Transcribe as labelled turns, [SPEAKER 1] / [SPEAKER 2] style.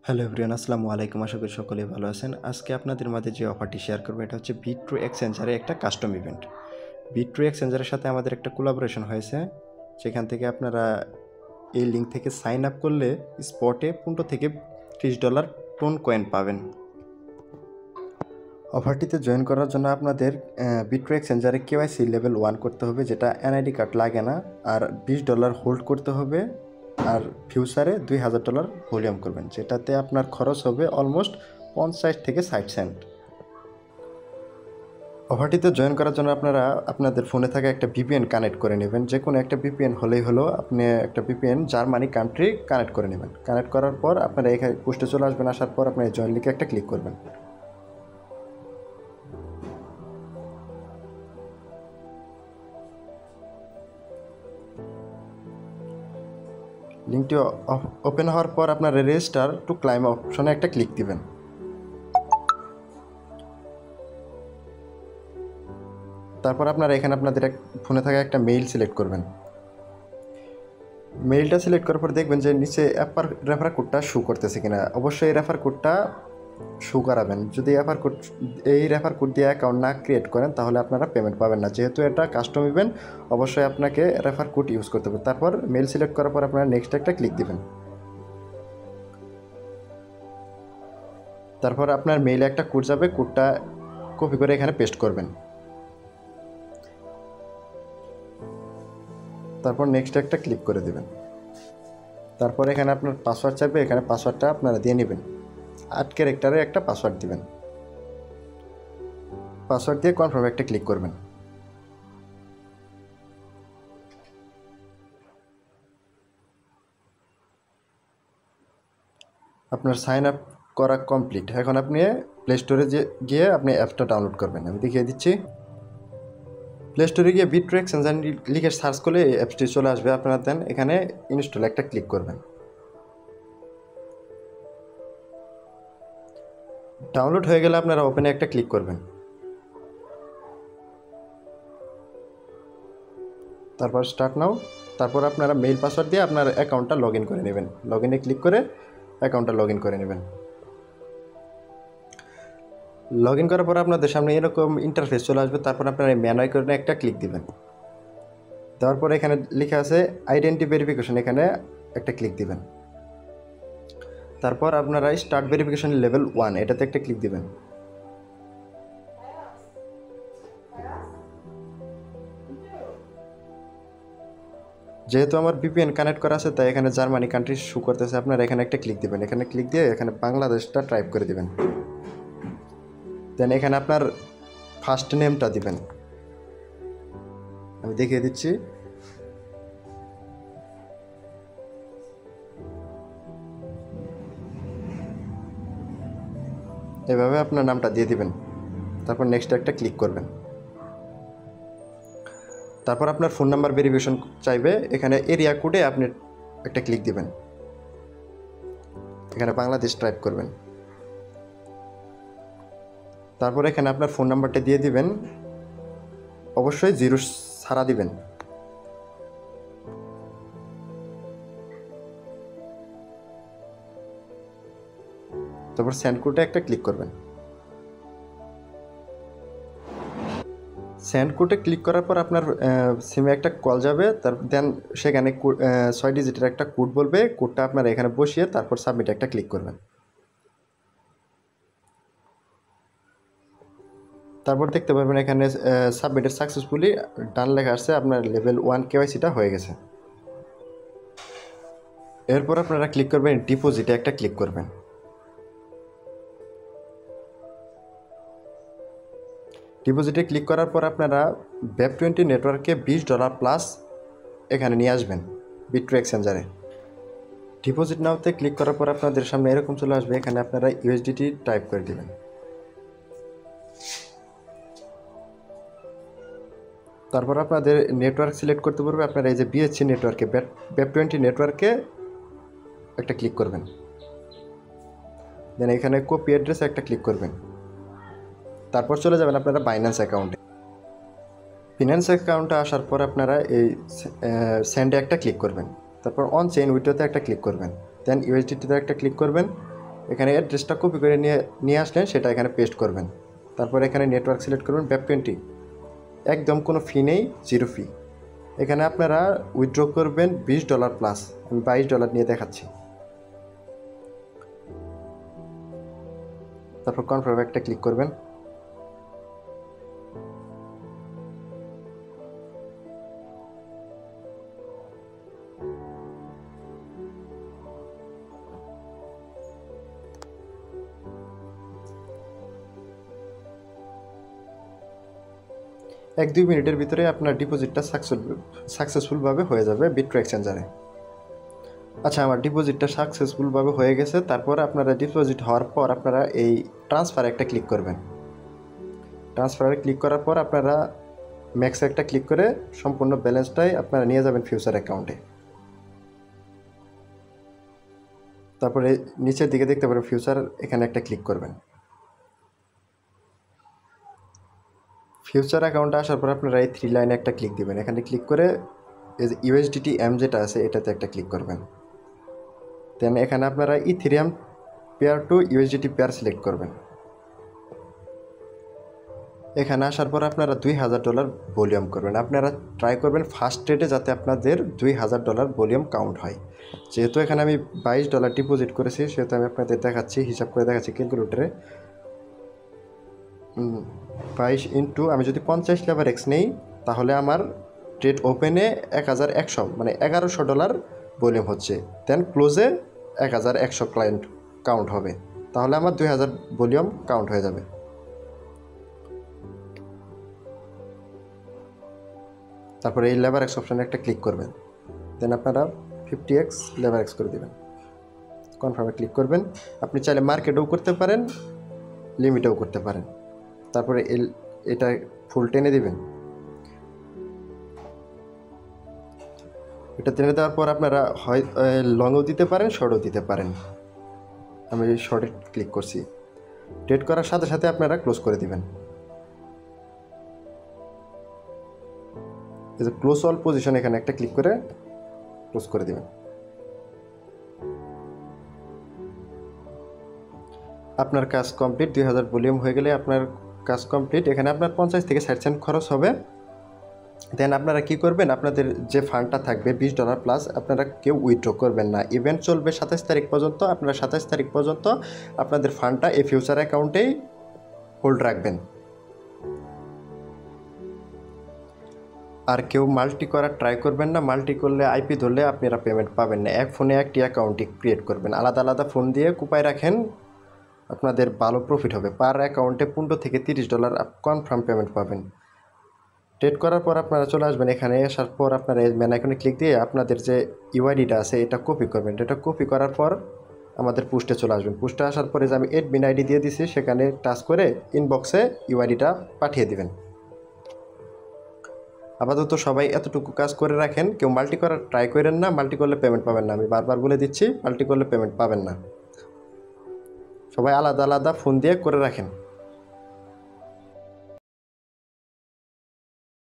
[SPEAKER 1] Hello everyone, আসসালামু আলাইকুম। আশা করি সকলেই ভালো আছেন। আজকে আপনাদের মাঝে যে অফারটি শেয়ার করবো এটা হচ্ছে বিট্রু এক্সচেঞ্জারের একটা কাস্টম ইভেন্ট। বিট্রু এক্সচেঞ্জারের সাথে আমাদের একটা কোলাবোরেশন হয়েছে, যেখান থেকে আপনারা এই লিঙ্ক থেকে সাইন আপ করলে স্পটে $15 থেকে $30 টোন কয়েন পাবেন। অফারটিতে জয়েন করার জন্য আপনাদের বিট্রু এক্সচেঞ্জারে কেওয়াইসি লেভেল 1 করতে হবে, যেটা এনআইডি কার্ড লাগে না, আর $20 হোল্ড করতে হবে, আর ফিউচারে $2000 ভলিউম করবেন, যেটাতে আপনার খরচ হবে অলমোস্ট 50 থেকে 60 সেন্ট। অফারটিতে জয়েন করার জন্য আপনারা আপনাদের ফোনে থাকা একটা ভিপিএন কানেক্ট করে নেবেন। যে কোনো একটা ভিপিএন হলেই হলো, আপনি একটা ভিপিএন জার্মানি কান্ট্রি কানেক্ট করে নেবেন। কানেক্ট করার পর আপনারা এখানে পোস্টে চলে আসবেন। আসার পর আপনার জয়েন লিঙ্কে একটা ক্লিক করবেন। লিঙ্কটি ওপেন হওয়ার পর আপনার রেজিস্টার টু ক্লাইম অপশনে একটা ক্লিক দিবেন। তারপর আপনারা এখানে আপনাদের ফোনে থাকা একটা মেইল সিলেক্ট করবেন। মেইলটা সিলেক্ট করার পর দেখবেন যে নিচে রেফার কোডটা শো করতেছে কিনা। অবশ্যই এই রেফার কোডটা শো করাবেন। যদি এই রেফার কোড দিয়ে অ্যাকাউন্ট না ক্রিয়েট করেন তাহলে আপনারা পেমেন্ট পাবেন না। যেহেতু এটা কাস্টম ইভেন্ট, অবশ্যই আপনাকে রেফার কোড ইউজ করতে হবে। তারপর মেইল সিলেক্ট করার পর আপনারা নেক্সট একটা ক্লিক দিবেন। তারপর আপনার মেইলে একটা কোড যাবে, কোডটা কপি করে এখানে পেস্ট করবেন। তারপর নেক্সট একটা ক্লিক করে দেবেন। তারপর এখানে আপনার পাসওয়ার্ড চাইবে, এখানে পাসওয়ার্ডটা আপনারা দিয়ে নেবেন। 8 ক্যারেক্টারে একটা পাসওয়ার্ড দিবেন। পাসওয়ার্ড দিয়ে কনফার্ম একটা ক্লিক করবেন। আপনার সাইন আপ করা কমপ্লিট। এখন আপনি প্লে স্টোরে গিয়ে আপনি অ্যাপটা ডাউনলোড করবেন। আমি দেখিয়ে দিচ্ছি। প্লে স্টোরে গিয়ে বিট্রু এক্সচেঞ্জার লিখে সার্চ করলে এই অ্যাপসটি চলে আসবে। আপনারা দেন এখানে ইনস্টল একটা ক্লিক করবেন। ডাউনলোড হয়ে গেলে আপনারা ওপেনে একটা ক্লিক করবেন। তারপর স্টার্ট নাও। তারপর আপনারা মেইল পাসওয়ার্ড দিয়ে আপনার অ্যাকাউন্টটা লগ ইন করে নেবেন। লগ ইনে ক্লিক করে অ্যাকাউন্টটা লগ ইন করে নেবেন। লগ ইন করার পর আপনাদের সামনে এরকম ইন্টারফেস চলে আসবে। তারপর আপনারা ম্যান আইকনে একটা ক্লিক দিবেন। দেওয়ার পরে এখানে লেখা আছে আইডেন্টি ভেরিফিকেশন, এখানে একটা ক্লিক দিবেন। তারপর আপনারা স্টার্ট ভেরিফিকেশন লেভেল 1 এটাতে একটা ক্লিক দিবেন। যেহেতু আমার ভিপিএন কানেক্ট করা আছে তাই এখানে জার্মানি কান্ট্রি শো করতেছে। আপনারা এখানে একটা ক্লিক দিবেন। এখানে ক্লিক দিয়ে এখানে বাংলাদেশটা টাইপ করে দিবেন। দেন এখানে আপনার ফার্স্ট নেমটা দিবেন। আমি দেখিয়ে দিচ্ছি। এভাবে আপনার নামটা দিয়ে দিবেন। তারপর নেক্সট একটা ক্লিক করবেন। তারপর আপনার ফোন নাম্বার ভেরিফিকেশন চাইবে। এখানে এরিয়া কোডে আপনি একটা ক্লিক দিবেন। এখানে বাংলাদেশ টাইপ করবেন। তারপর এখানে আপনার ফোন নাম্বারটা দিয়ে দিবেন। অবশ্যই 0 ছাড়া দিবেন। তারপর সেন্ড কোডে একটা ক্লিক করবেন। সেন্ড কোডে ক্লিক করার পর আপনার সিমে একটা কল যাবে। দেন সেখানে 6 ডিজিটের একটা কোড বলবে। কোডটা আপনারা এখানে বসিয়ে তারপর সাবমিট একটা ক্লিক করবেন। তারপর দেখতে পারবেন এখানে সাবমিটেড সাকসেসফুলি ডান লেখা আসছে। আপনার লেভেল 1 কেওয়াইসিটা হয়ে গেছে। এরপর আপনারা ক্লিক করবেন ডিপোজিটে একটা ক্লিক করবেন। ডিপোজিটে ক্লিক করার পর আপনারা BEP20 নেটওয়ার্কে $20 প্লাস এখানে নিয়ে আসবেন বিট্রু এক্সচেঞ্জারে। ডিপোজিট নাওতে ক্লিক করার পর আপনাদের সামনে এরকম চলে আসবে। এখানে আপনারা ইউএসডিটি টাইপ করে দিবেন। তারপর আপনাদের নেটওয়ার্ক সিলেক্ট করতে পারবে। আপনারা এই যে বিএসসি নেটওয়ার্কে BEP20 নেটওয়ার্কে একটা ক্লিক করবেন। দেন এখানে কপি অ্যাড্রেসে একটা ক্লিক করবেন। তারপর চলে যাবেন আপনারা বাইন্যান্স অ্যাকাউন্টে। ফিন্যান্স অ্যাকাউন্টে আসার পর আপনারা এই সেন্ডে একটা ক্লিক করবেন। তারপর অন চেইন উইথড্রতে একটা ক্লিক করবেন। দেন ইউএসডিটিতে একটা ক্লিক করবেন। এখানে অ্যাড্রেসটা কপি করে নিয়ে আসলেন, সেটা এখানে পেস্ট করবেন। তারপর এখানে নেটওয়ার্ক সিলেক্ট করবেন, BEP20, একদম কোনো ফি নেই, 0 ফি। এখানে আপনারা উইথড্র করবেন $20 প্লাস, আমি $22 নিয়ে দেখাচ্ছি। তারপর কনফার্ম একটা ক্লিক করবেন। এক দুই মিনিটের ভিতরে আপনার ডিপোজিটটা সাকসেসফুলভাবে হয়ে যাবে বিট্রো এক্সচেঞ্জারে। আচ্ছা, আমার ডিপোজিটটা সাকসেসফুলভাবে হয়ে গেছে। তারপর আপনারা ডিপোজিট হওয়ার পর আপনারা এই ট্রান্সফারে একটা ক্লিক করবেন। ট্রান্সফারে ক্লিক করার পর আপনারা ম্যাক্সে একটা ক্লিক করে সম্পূর্ণ ব্যালেন্সটাই আপনারা নিয়ে যাবেন ফিউচার অ্যাকাউন্টে। তারপরে নিচের দিকে দেখতে পারেন ফিউচার, এখানে একটা ক্লিক করবেন। ফিউচার অ্যাকাউন্টে আসার পর আপনারা এই 3 লাইনে একটা ক্লিক দিবেন। এখানে ক্লিক করে এই যে USDT-M যেটা আছে এটাতে একটা ক্লিক করবেন। দেন এখানে আপনারা Ethereum pair to USDT pair select করবেন। এখানে আসার পর আপনারা $2000 ভলিউম করবেন। আপনারা ট্রাই করবেন ফার্স্ট ট্রেডে যাতে আপনাদের $2000 ভলিউম কাউন্ট হয়। যেহেতু এখানে আমি $22 ডিপোজিট করেছি, সেহেতু আমি আপনাদের দেখাচ্ছি, হিসাব করে দেখাচ্ছি ক্যালকুলেটরে। 22 ইন্টু আমি যদি 50 লেভার এক্স নেই, তাহলে আমার ট্রেড ওপেনে 1100 মানে $1100 ভলিউম হচ্ছে। দেন ক্লোজে 1100 ক্লায়েন্ট কাউন্ট হবে, তাহলে আমার 2000 ভলিউম কাউন্ট হয়ে যাবে। তারপরে এই লেভার এক্স অপশানে একটা ক্লিক করবেন। দেন আপনারা 50x লেভার এক্স করে দেবেন। কনফার্মে ক্লিক করবেন। আপনি চাইলে মার্কেটেও করতে পারেন, লিমিটেও করতে পারেন। তারপরে এটা ফুল টেনে দিবেন। এটা টেনে দেওয়ার পর আপনারা হয় লংও দিতে পারেন, শর্টও দিতে পারেন। আমি শর্টে ক্লিক করছি। ট্রেড করার সাথে সাথে আপনারা ক্লোজ করে দিবেন। এই যে ক্লোজ অল পজিশন, এখানে একটা ক্লিক করে ক্লোজ করে দিবেন। আপনার কাজ কমপ্লিট। 2000 ভলিউম হয়ে গেলে আপনার কাজ কমপ্লিট। এখানে আপনার 50 থেকে 60 সেন্ট খরচ হবে। দেন আপনারা কি করবেন, আপনাদের যে ফান্ডটা থাকবে $20 প্লাস, আপনারা কেউ উইথড্র করবেন না। ইভেন্ট চলবে 27 তারিখ পর্যন্ত। আপনারা 27 তারিখ পর্যন্ত আপনাদের ফান্ডটা এই ফিউচার অ্যাকাউন্টেই হোল্ড রাখবেন। আর কেউ মাল্টি করার ট্রাই করবেন না। মাল্টি করলে আইপি ধরলে আপনারা পেমেন্ট পাবেন না। এক ফোনে একটি অ্যাকাউন্টই ক্রিয়েট করবেন, আলাদা আলাদা ফোন দিয়ে কুপায় রাখেন, আপনাদের ভালো প্রফিট হবে। পার অ্যাকাউন্টে $15 থেকে $30 কনফার্ম পেমেন্ট পাবেন। ট্রেড করার পর আপনারা চলে আসবেন। এখানে আসার পর আপনারা এই ম্যান আইকনে ক্লিক দিয়ে আপনাদের যে ইউআইডিটা আছে এটা কপি করবেন। এটা কপি করার পর আমাদের পোস্টে চলে আসবেন। পোস্টে আসার পরে যে আমি অ্যাডমিন আইডি দিয়ে দিছি, সেখানে টাচ করে ইনবক্সে ইউআইডিটা পাঠিয়ে দিবেন। আপাতত সবাই এতটুকু কাজ করে রাখেন। কেউ মাল্টি করার ট্রাই করেন না। মাল্টি করলে পেমেন্ট পাবেন না। আমি বারবার বলে দিচ্ছি, মাল্টি করলে পেমেন্ট পাবেন না। সবাই আলাদা আলাদা ফোন দিয়ে করে রাখেন।